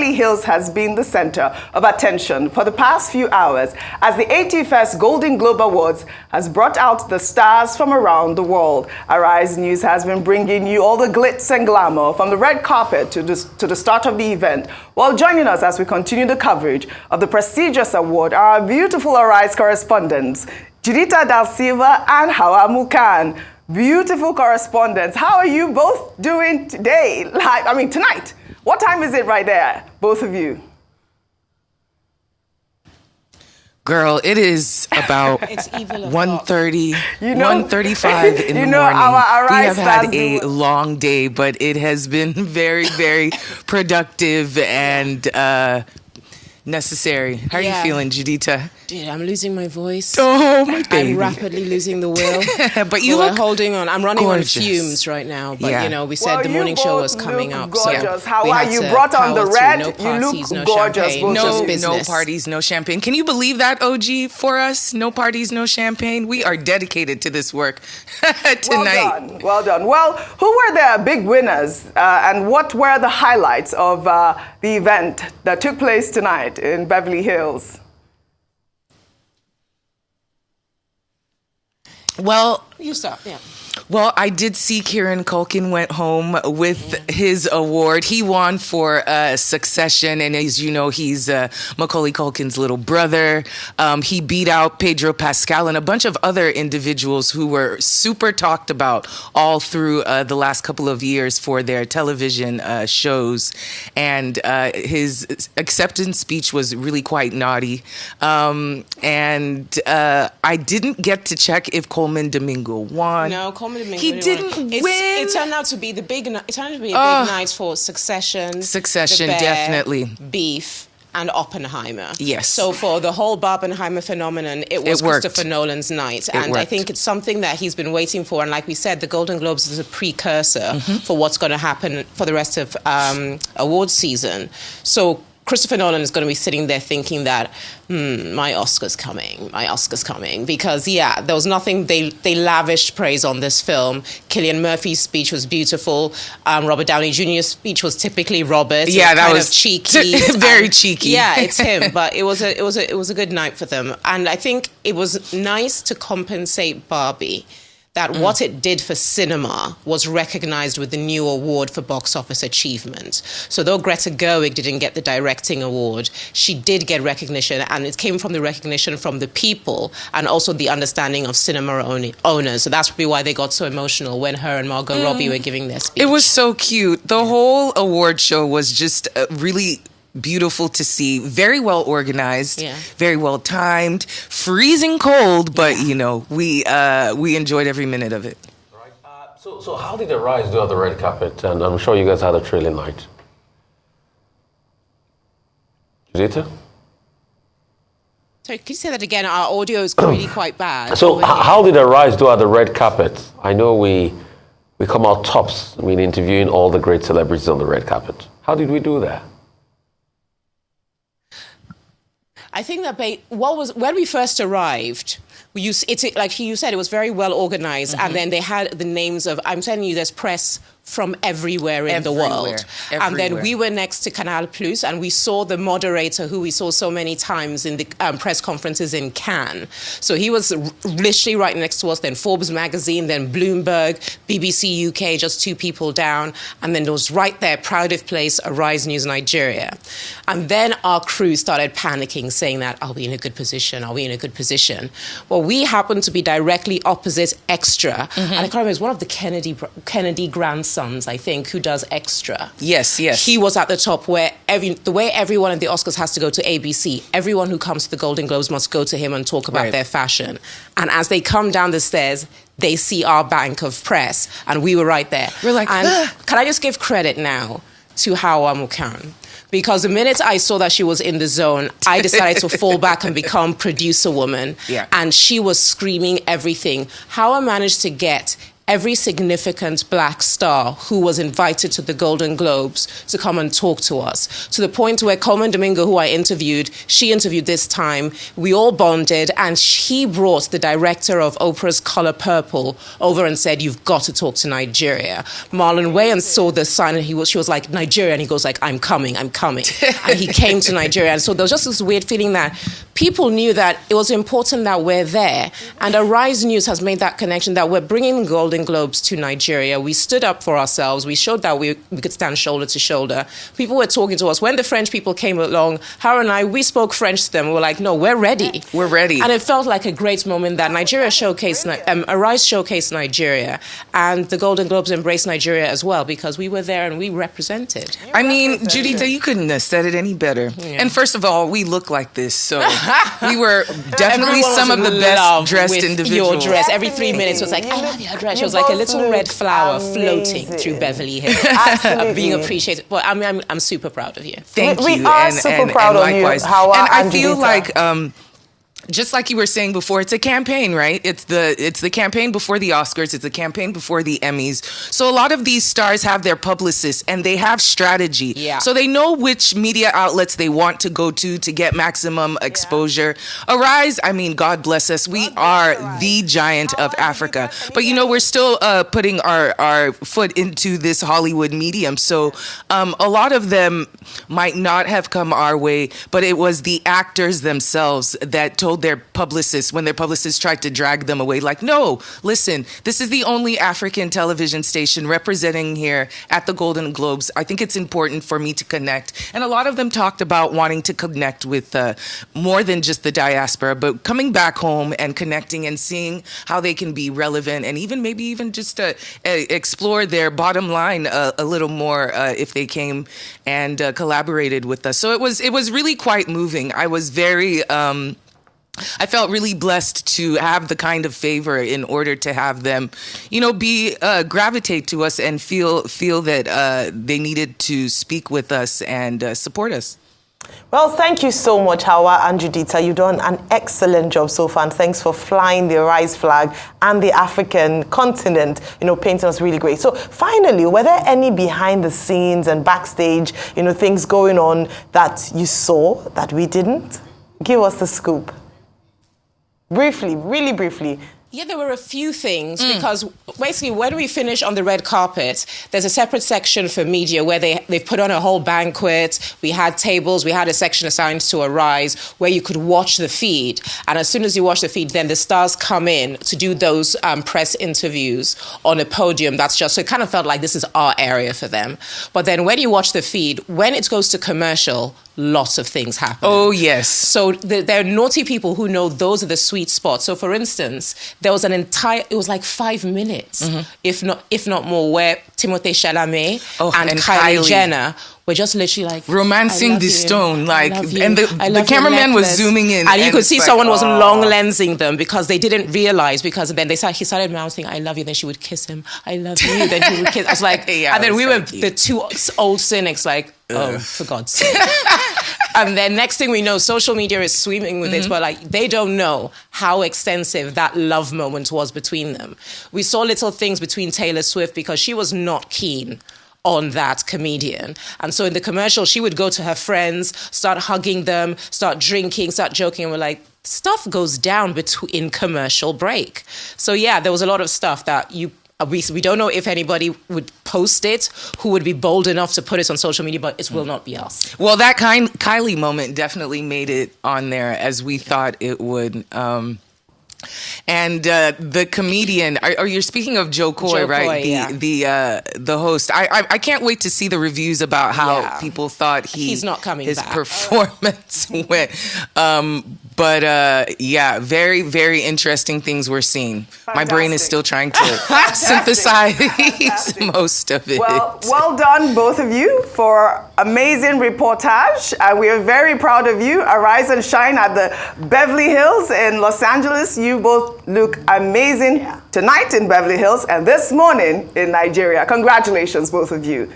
Beverly Hills has been the center of attention for the past few hours as the 81st Golden Globe Awards has brought out the stars from around the world. Arise News has been bringing you all the glitz and glamour from the red carpet to the start of the event. While joining us as we continue the coverage of the prestigious award are our beautiful Arise correspondents, Judita, DaSilva, and Hauwa Mukan. Beautiful correspondents. How are you both doing today? Tonight. What time is it right there, both of you? Girl, it is about 1:30, 1:35 in the morning. We have had a long day, but it has been very, very productive and necessary. How are you feeling, Judita? Dude, I'm losing my voice. Oh, my baby. I'm rapidly losing the will. But you look holding on. I'm running gorgeous. on fumes right now. But, you know, we said the morning show was coming up. Gorgeous. So How are you? Brought on the red. You look gorgeous. No parties, no champagne. Can you believe that, OG, for us? No parties, no champagne. We are dedicated to this work tonight. Well done. Well, who were the big winners and what were the highlights of the event that took place tonight in Beverly Hills? Well, you stop, yeah. Well, I did see Kieran Culkin went home with his award. He won for Succession, and as you know, he's Macaulay Culkin's little brother. He beat out Pedro Pascal and a bunch of other individuals who were super talked about all through the last couple of years for their television shows. And his acceptance speech was really quite naughty. And I didn't get to check if Coleman Domingo won. No, Coleman Domingo he didn't win. It turned out to be a big night for Succession. Succession, definitely. Beef. And Oppenheimer. Yes. So for the whole Barbenheimer phenomenon, it was Christopher Nolan's night. And I think it's something that he's been waiting for. And like we said, the Golden Globes is a precursor for what's going to happen for the rest of awards season. So Christopher Nolan is going to be sitting there thinking that, my Oscar's coming. Because, there was nothing, they lavished praise on this film. Cillian Murphy's speech was beautiful. Robert Downey Jr.'s speech was typically Robert. Yeah, that was cheeky. Very cheeky. Yeah, it's him. But it was a good night for them. And I think it was nice to compensate Barbie that what it did for cinema was recognized with the new award for box office achievement. So though Greta Gerwig didn't get the directing award, she did get recognition, and it came from the recognition from the people and also the understanding of cinema owners. So that's probably why they got so emotional when her and Margot Robbie were giving their speech. It was so cute. The whole award show was just really beautiful to see. Very well organized, very well timed, freezing cold, but you know, we enjoyed every minute of it. Right. So how did Arise do at the red carpet? And I'm sure you guys had a thrilling night. Judita? Sorry, could you say that again? Our audio is really quite bad. So how did Arise do at the red carpet? I know we come out tops when interviewing all the great celebrities on the red carpet. How did we do there? I think that when we first arrived, like you said, it was very well organized, and then they had the names of, I'm telling you, there's press from everywhere in the world. And then we were next to Canal Plus, and we saw the moderator who we saw so many times in the press conferences in Cannes. So he was literally right next to us, then Forbes magazine, then Bloomberg, BBC UK, just two people down. And then there was right there, proud of place, Arise News Nigeria. And then our crew started panicking, saying that, are we in a good position? Are we in a good position? Well, we happened to be directly opposite Extra. And I can't remember, it was one of the Kennedy grandsons, I think, who does Extra. Yes. He was at the top where the way everyone in the Oscars has to go to ABC, everyone who comes to the Golden Globes must go to him and talk about their fashion. And as they come down the stairs, they see our bank of press, and we were right there. We're like, and can I just give credit now to Hauwa Mukan? Because the minute I saw that she was in the zone, I decided to fall back and become producer woman. Yeah. And she was screaming everything. Hauwa managed to get every significant black star who was invited to the Golden Globes to come and talk to us, to the point where Coleman Domingo, who I interviewed, she interviewed this time, we all bonded, and he brought the director of Oprah's Color Purple over and said, you've got to talk to Nigeria. Marlon Wayans saw the sign and she was like, Nigeria, and he goes like, I'm coming. And he came to Nigeria. And so there was just this weird feeling that people knew that it was important that we're there. And Arise News has made that connection that we're bringing Golden Globes to Nigeria. We stood up for ourselves. We showed that we could stand shoulder to shoulder. People were talking to us. When the French people came along, Hauwa and I, we spoke French to them. We were like, no, we're ready. We're ready. And it felt like a great moment that Nigeria showcased, Arise showcased Nigeria, and the Golden Globes embraced Nigeria as well, because we were there and we represented. I mean, Judita, you couldn't have said it any better. Yeah. And first of all, we look like this, so we were definitely some of the best dressed individuals. Your dress every 3 minutes was like, I love your dress. She was like a little red flower floating through Beverly Hills, being appreciated. But I'm super proud of you. Thank you. We are super proud of you, Hauwa, and I and feel Judita. like. Just like you were saying before, it's a campaign, right? It's the campaign before the Oscars. It's the campaign before the Emmys. So a lot of these stars have their publicists and they have strategy. Yeah. So they know which media outlets they want to go to get maximum exposure. Arise, I mean, God bless us. We are the giant of Africa. But, we're still putting our foot into this Hollywood medium. So a lot of them might not have come our way, but it was the actors themselves that told their publicists, when their publicists tried to drag them away, like, no, listen, this is the only African television station representing here at the Golden Globes. I think it's important for me to connect. And a lot of them talked about wanting to connect with more than just the diaspora, but coming back home and connecting and seeing how they can be relevant and maybe even just explore their bottom line a little more if they came and collaborated with us. So it was really quite moving. I was very... I felt really blessed to have the kind of favor in order to have them, gravitate to us and feel that they needed to speak with us and support us. Well, thank you so much, Hauwa and Judita. You've done an excellent job so far, and thanks for flying the Arise flag and the African continent, painting us really great. So finally, were there any behind the scenes and backstage, things going on that you saw that we didn't? Give us the scoop. Briefly, really briefly. Yeah, there were a few things because basically when we finish on the red carpet, there's a separate section for media where they've put on a whole banquet. We had tables. We had a section assigned to Arise where you could watch the feed. And as soon as you watch the feed, then the stars come in to do those press interviews on a podium. So it kind of felt like this is our area for them. But then when you watch the feed, when it goes to commercial, lots of things happen. Oh, yes. So there are naughty people who know those are the sweet spots. So for instance, there was it was like 5 minutes, if not more, where Timothée Chalamet and Kylie Jenner were just literally like romancing the stone, and the cameraman was zooming in, and you could see someone was long lensing them because they didn't realize. Because then he started mouthing, "I love you," then she would kiss him, "I love you," then he would kiss. I was like, and then we were the two old cynics, like, oh, for God's sake. And then next thing we know, social media is swimming with it, but they don't know how extensive that love moment was between them. We saw little things between Taylor Swift because she was not keen on that comedian. And so in the commercial, she would go to her friends, start hugging them, start drinking, start joking, and we're like, stuff goes down in commercial break. So yeah, there was a lot of stuff that we don't know if anybody would post it, who would be bold enough to put it on social media, but it will not be us. Well, that Kylie moment definitely made it on there as we thought it would. And the comedian, you're speaking of Joe Coy, right? The host. I can't wait to see the reviews about how people thought he's not coming his back. performance went. But very, very interesting things we're seeing. Fantastic. My brain is still trying to synthesize most of it. Well done, both of you, for amazing reportage. We are very proud of you. Arise and shine at the Beverly Hills in Los Angeles. You both look amazing tonight in Beverly Hills and this morning in Nigeria. Congratulations, both of you.